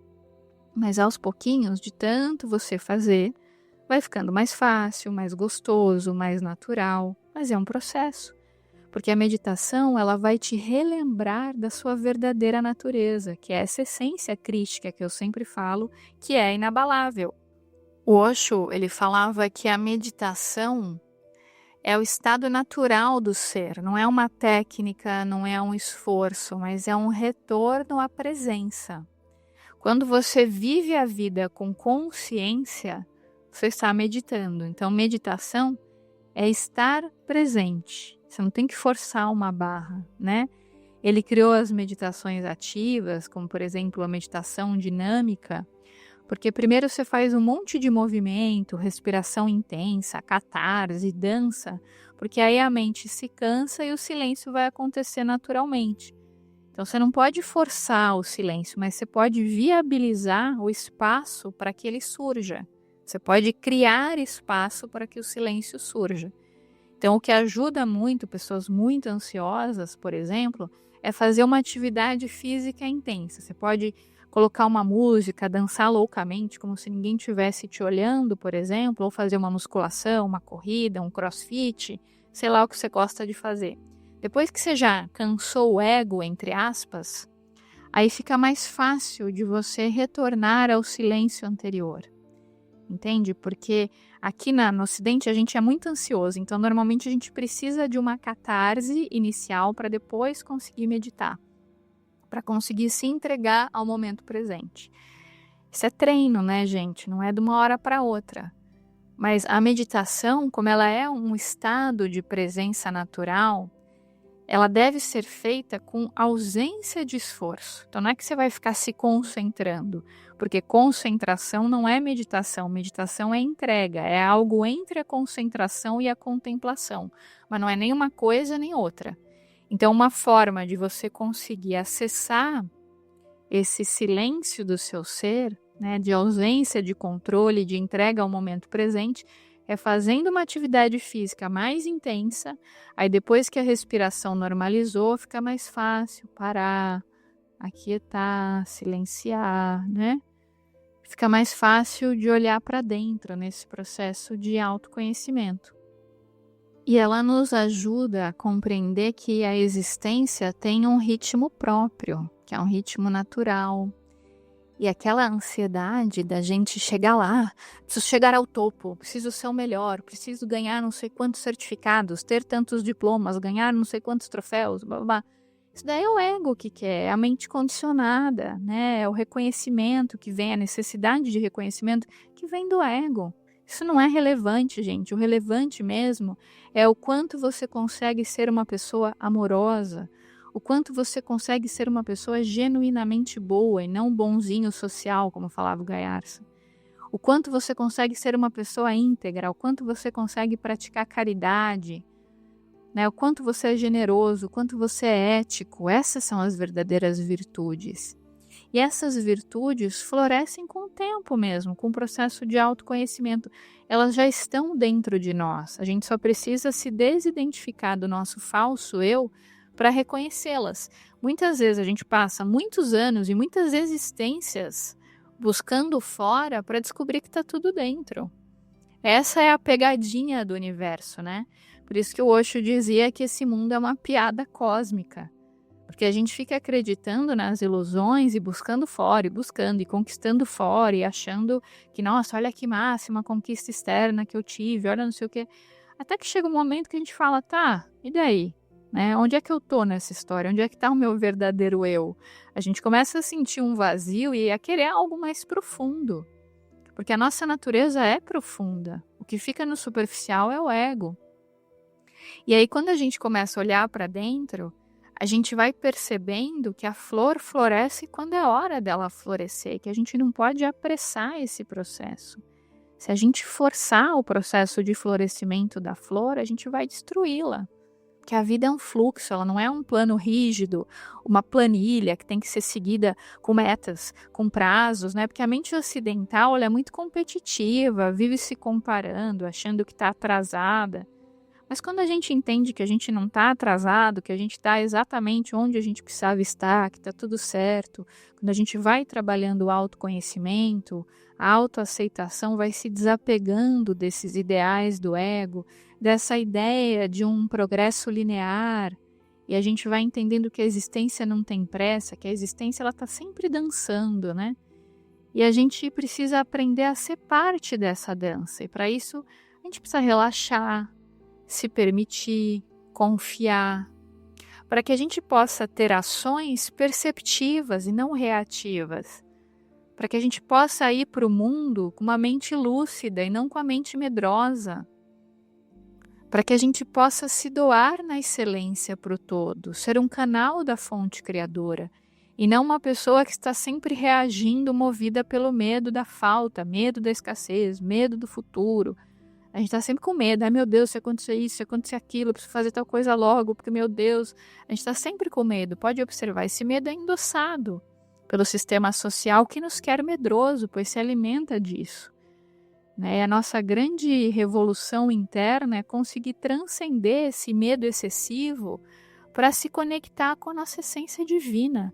Mas aos pouquinhos, de tanto você fazer, vai ficando mais fácil, mais gostoso, mais natural. Mas é um processo. Porque a meditação, ela vai te relembrar da sua verdadeira natureza, que é essa essência crística que eu sempre falo, que é inabalável. O Osho, ele falava que a meditação é o estado natural do ser, não é uma técnica, não é um esforço, mas é um retorno à presença. Quando você vive a vida com consciência, você está meditando. Então, meditação é estar presente. Você não tem que forçar uma barra, né? Ele criou as meditações ativas, como por exemplo a meditação dinâmica, porque primeiro você faz um monte de movimento, respiração intensa, catarse, dança, porque aí a mente se cansa e o silêncio vai acontecer naturalmente. Então você não pode forçar o silêncio, mas você pode viabilizar o espaço para que ele surja. Você pode criar espaço para que o silêncio surja. Então o que ajuda muito pessoas muito ansiosas, por exemplo, é fazer uma atividade física intensa. Você pode colocar uma música, dançar loucamente, como se ninguém estivesse te olhando, por exemplo, ou fazer uma musculação, uma corrida, um crossfit, sei lá o que você gosta de fazer. Depois que você já cansou o ego, entre aspas, aí fica mais fácil de você retornar ao silêncio anterior. Entende? Porque aqui no Ocidente a gente é muito ansioso, então normalmente a gente precisa de uma catarse inicial para depois conseguir meditar, para conseguir se entregar ao momento presente. Isso é treino, né, gente? Não é de uma hora para outra. Mas a meditação, como ela é um estado de presença natural, ela deve ser feita com ausência de esforço. Então não é que você vai ficar se concentrando, porque concentração não é meditação. Meditação é entrega, é algo entre a concentração e a contemplação, mas não é nem uma coisa nem outra. Então uma forma de você conseguir acessar esse silêncio do seu ser, né, de ausência de controle, de entrega ao momento presente, é fazendo uma atividade física mais intensa, aí depois que a respiração normalizou, fica mais fácil parar, aquietar, silenciar, né? Fica mais fácil de olhar para dentro nesse processo de autoconhecimento. E ela nos ajuda a compreender que a existência tem um ritmo próprio, que é um ritmo natural. E aquela ansiedade da gente chegar lá, preciso chegar ao topo, preciso ser o melhor, preciso ganhar não sei quantos certificados, ter tantos diplomas, ganhar não sei quantos troféus, blá, blá, blá. Isso daí é o ego que quer, é a mente condicionada, né? É o reconhecimento que vem, a necessidade de reconhecimento que vem do ego. Isso não é relevante, gente. O relevante mesmo é o quanto você consegue ser uma pessoa amorosa, o quanto você consegue ser uma pessoa genuinamente boa e não bonzinho social, como falava o Gaiarsa. O quanto você consegue ser uma pessoa íntegra, o quanto você consegue praticar caridade, né? O quanto você é generoso, o quanto você é ético. Essas são as verdadeiras virtudes. E essas virtudes florescem com o tempo mesmo, com o processo de autoconhecimento. Elas já estão dentro de nós. A gente só precisa se desidentificar do nosso falso eu para reconhecê-las. Muitas vezes a gente passa muitos anos e muitas existências buscando fora para descobrir que está tudo dentro. Essa é a pegadinha do universo, né? Por isso que o Osho dizia que esse mundo é uma piada cósmica. Porque a gente fica acreditando nas ilusões e buscando fora, e buscando, e conquistando fora, e achando que, nossa, olha que máxima conquista externa que eu tive, olha não sei o quê. Até que chega um momento que a gente fala, tá, e daí? Né? Onde é que eu tô nessa história? Onde é que tá o meu verdadeiro eu? A gente começa a sentir um vazio e a querer algo mais profundo. Porque a nossa natureza é profunda. O que fica no superficial é o ego. E aí, quando a gente começa a olhar para dentro, a gente vai percebendo que a flor floresce quando é hora dela florescer, que a gente não pode apressar esse processo. Se a gente forçar o processo de florescimento da flor, a gente vai destruí-la. Porque a vida é um fluxo, ela não é um plano rígido, uma planilha que tem que ser seguida com metas, com prazos, né? Porque a mente ocidental ela é muito competitiva, vive se comparando, achando que está atrasada. Mas quando a gente entende que a gente não está atrasado, que a gente está exatamente onde a gente precisava estar, que está tudo certo, quando a gente vai trabalhando o autoconhecimento, a autoaceitação vai se desapegando desses ideais do ego, dessa ideia de um progresso linear, e a gente vai entendendo que a existência não tem pressa, que a existência ela está sempre dançando, né? E a gente precisa aprender a ser parte dessa dança, e para isso a gente precisa relaxar, se permitir, confiar, para que a gente possa ter ações perceptivas e não reativas, para que a gente possa ir para o mundo com uma mente lúcida e não com a mente medrosa, para que a gente possa se doar na excelência para o todo, ser um canal da fonte criadora e não uma pessoa que está sempre reagindo movida pelo medo da falta, medo da escassez, medo do futuro. A gente está sempre com medo, ai meu Deus, se acontecer isso, se acontecer aquilo, eu preciso fazer tal coisa logo, porque meu Deus, a gente está sempre com medo. Pode observar, esse medo é endossado pelo sistema social que nos quer medroso, pois se alimenta disso. Né? A nossa grande revolução interna é conseguir transcender esse medo excessivo para se conectar com a nossa essência divina.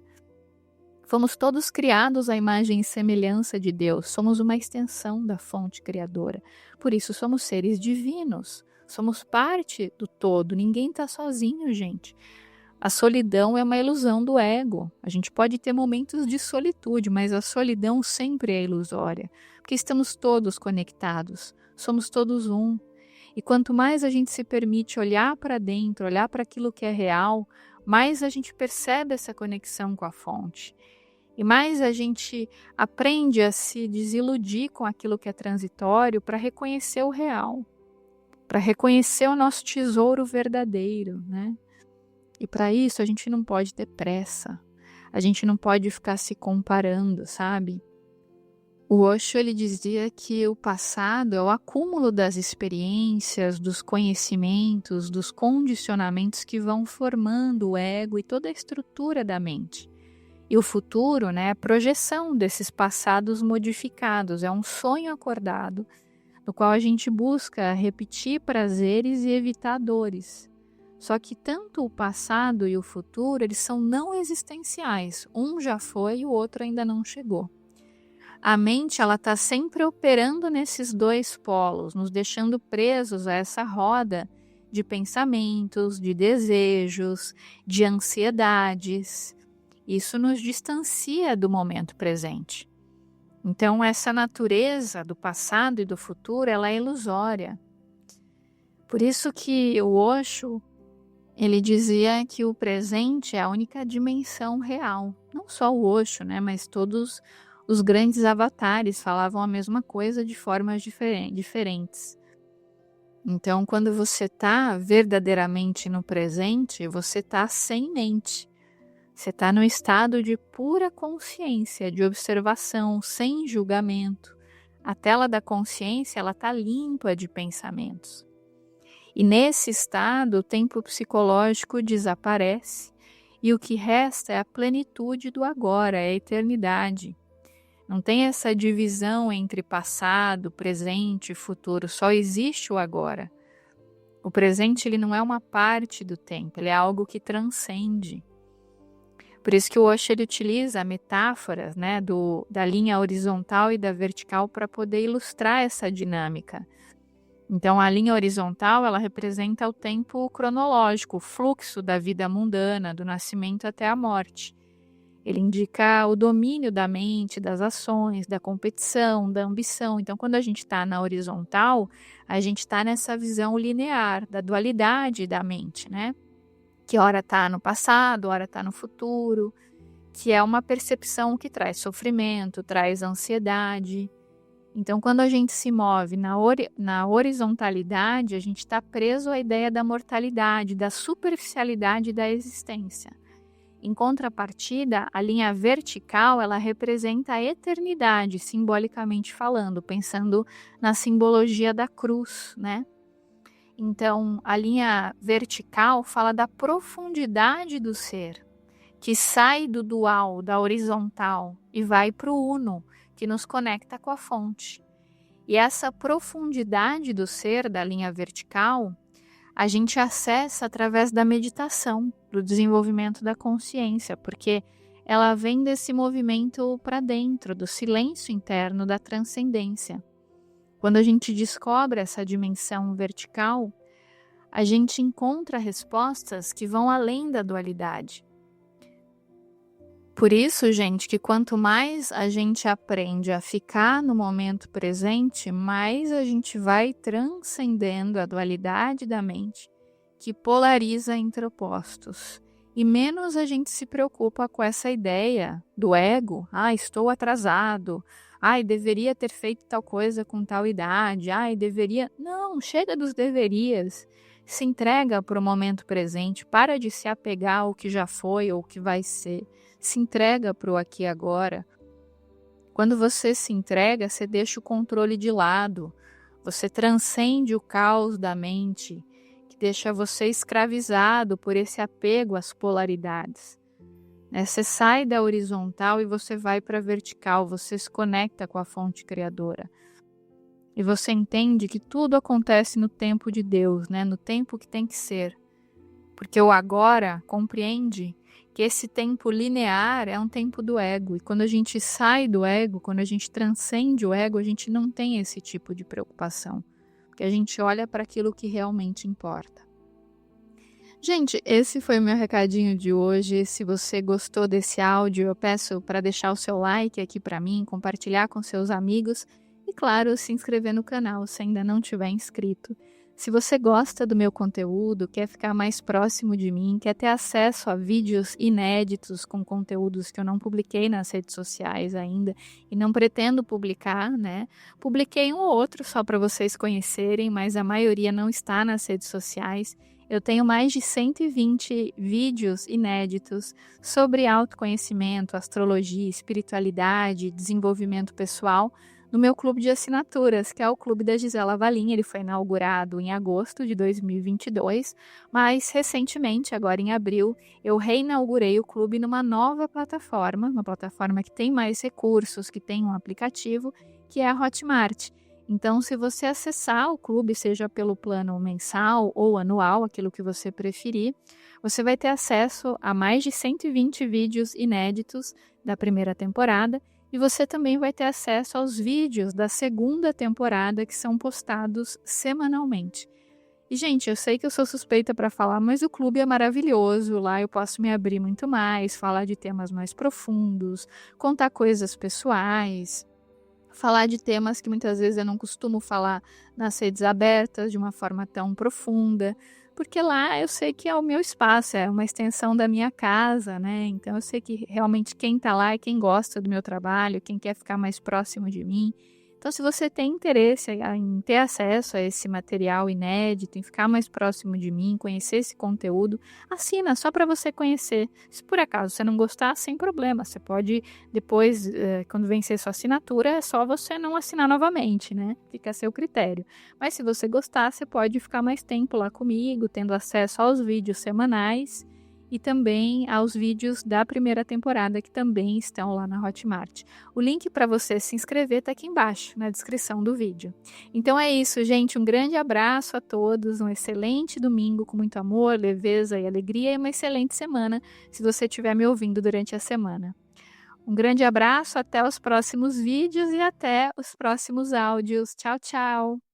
Fomos todos criados à imagem e semelhança de Deus, somos uma extensão da fonte criadora. Por isso somos seres divinos, somos parte do todo, ninguém está sozinho, gente. A solidão é uma ilusão do ego. A gente pode ter momentos de solitude, mas a solidão sempre é ilusória, porque estamos todos conectados, somos todos um. E quanto mais a gente se permite olhar para dentro, olhar para aquilo que é real, mais a gente percebe essa conexão com a fonte. E mais a gente aprende a se desiludir com aquilo que é transitório para reconhecer o real, para reconhecer o nosso tesouro verdadeiro, né? E para isso a gente não pode ter pressa, a gente não pode ficar se comparando, sabe? O Osho ele dizia que o passado é o acúmulo das experiências, dos conhecimentos, dos condicionamentos que vão formando o ego e toda a estrutura da mente. E o futuro, né, é a projeção desses passados modificados, é um sonho acordado, no qual a gente busca repetir prazeres e evitar dores. Só que tanto o passado e o futuro, eles são não existenciais. Um já foi e o outro ainda não chegou. A mente, ela está sempre operando nesses dois polos, nos deixando presos a essa roda de pensamentos, de desejos, de ansiedades. Isso nos distancia do momento presente. Então, essa natureza do passado e do futuro, ela é ilusória. Por isso que o Osho, ele dizia que o presente é a única dimensão real. Não só o Osho, né, mas todos os grandes avatares falavam a mesma coisa de formas diferentes. Então, quando você está verdadeiramente no presente, você está sem mente. Você está no estado de pura consciência, de observação, sem julgamento. A tela da consciência ela está limpa de pensamentos. E nesse estado, o tempo psicológico desaparece e o que resta é a plenitude do agora, é a eternidade. Não tem essa divisão entre passado, presente e futuro, só existe o agora. O presente ele não é uma parte do tempo, ele é algo que transcende. Por isso que o Osho ele utiliza metáforas, né, da linha horizontal e da vertical para poder ilustrar essa dinâmica. Então, a linha horizontal ela representa o tempo cronológico, o fluxo da vida mundana, do nascimento até a morte. Ele indica o domínio da mente, das ações, da competição, da ambição. Então, quando a gente está na horizontal, a gente está nessa visão linear, da dualidade da mente, né? Que ora está no passado, ora está no futuro, que é uma percepção que traz sofrimento, traz ansiedade. Então, quando a gente se move na horizontalidade, a gente está preso à ideia da mortalidade, da superficialidade da existência. Em contrapartida, a linha vertical, ela representa a eternidade, simbolicamente falando, pensando na simbologia da cruz, né? Então, a linha vertical fala da profundidade do ser, que sai do dual, da horizontal, e vai para o uno, que nos conecta com a fonte. E essa profundidade do ser, da linha vertical, a gente acessa através da meditação, do desenvolvimento da consciência, porque ela vem desse movimento para dentro, do silêncio interno, da transcendência. Quando a gente descobre essa dimensão vertical, a gente encontra respostas que vão além da dualidade. Por isso, gente, que quanto mais a gente aprende a ficar no momento presente, mais a gente vai transcendendo a dualidade da mente, que polariza entre opostos. E menos a gente se preocupa com essa ideia do ego. Estou atrasado. Deveria ter feito tal coisa com tal idade. Deveria... Não, chega dos deverias. Se entrega para o momento presente. Para de se apegar ao que já foi ou o que vai ser. Se entrega para o aqui e agora. Quando você se entrega, você deixa o controle de lado. Você transcende o caos da mente, que deixa você escravizado por esse apego às polaridades. Você sai da horizontal e você vai para a vertical, você se conecta com a fonte criadora. E você entende que tudo acontece no tempo de Deus, no tempo que tem que ser. Porque o agora compreende que esse tempo linear é um tempo do ego. E quando a gente sai do ego, quando a gente transcende o ego, a gente não tem esse tipo de preocupação. Porque a gente olha para aquilo que realmente importa. Gente, esse foi o meu recadinho de hoje. Se você gostou desse áudio, eu peço para deixar o seu like aqui para mim, compartilhar com seus amigos e, claro, se inscrever no canal se ainda não tiver inscrito. Se você gosta do meu conteúdo, quer ficar mais próximo de mim, quer ter acesso a vídeos inéditos com conteúdos que eu não publiquei nas redes sociais ainda e não pretendo publicar, Publiquei um ou outro só para vocês conhecerem, mas a maioria não está nas redes sociais. Eu tenho mais de 120 vídeos inéditos sobre autoconhecimento, astrologia, espiritualidade, desenvolvimento pessoal, no meu clube de assinaturas, que é o Clube da Gisela Valim. Ele foi inaugurado em agosto de 2022, mas recentemente, agora em abril, eu reinaugurei o clube numa nova plataforma, uma plataforma que tem mais recursos, que tem um aplicativo, que é a Hotmart. Então, se você acessar o clube, seja pelo plano mensal ou anual, aquilo que você preferir, você vai ter acesso a mais de 120 vídeos inéditos da primeira temporada. E você também vai ter acesso aos vídeos da segunda temporada que são postados semanalmente. E, gente, eu sei que eu sou suspeita para falar, mas o clube é maravilhoso. Lá eu posso me abrir muito mais, falar de temas mais profundos, contar coisas pessoais, falar de temas que muitas vezes eu não costumo falar nas redes abertas de uma forma tão profunda. Porque lá eu sei que é o meu espaço, é uma extensão da minha casa, Então eu sei que realmente quem está lá é quem gosta do meu trabalho, quem quer ficar mais próximo de mim. Então, se você tem interesse em ter acesso a esse material inédito, em ficar mais próximo de mim, conhecer esse conteúdo, assina só para você conhecer. Se por acaso você não gostar, sem problema, você pode depois, quando vencer sua assinatura, é só você não assinar novamente, né? Fica a seu critério. Mas se você gostar, você pode ficar mais tempo lá comigo, tendo acesso aos vídeos semanais e também aos vídeos da primeira temporada que também estão lá na Hotmart. O link para você se inscrever está aqui embaixo, na descrição do vídeo. Então é isso, gente. Um grande abraço a todos, um excelente domingo com muito amor, leveza e alegria e uma excelente semana, se você estiver me ouvindo durante a semana. Um grande abraço, até os próximos vídeos e até os próximos áudios. Tchau, tchau!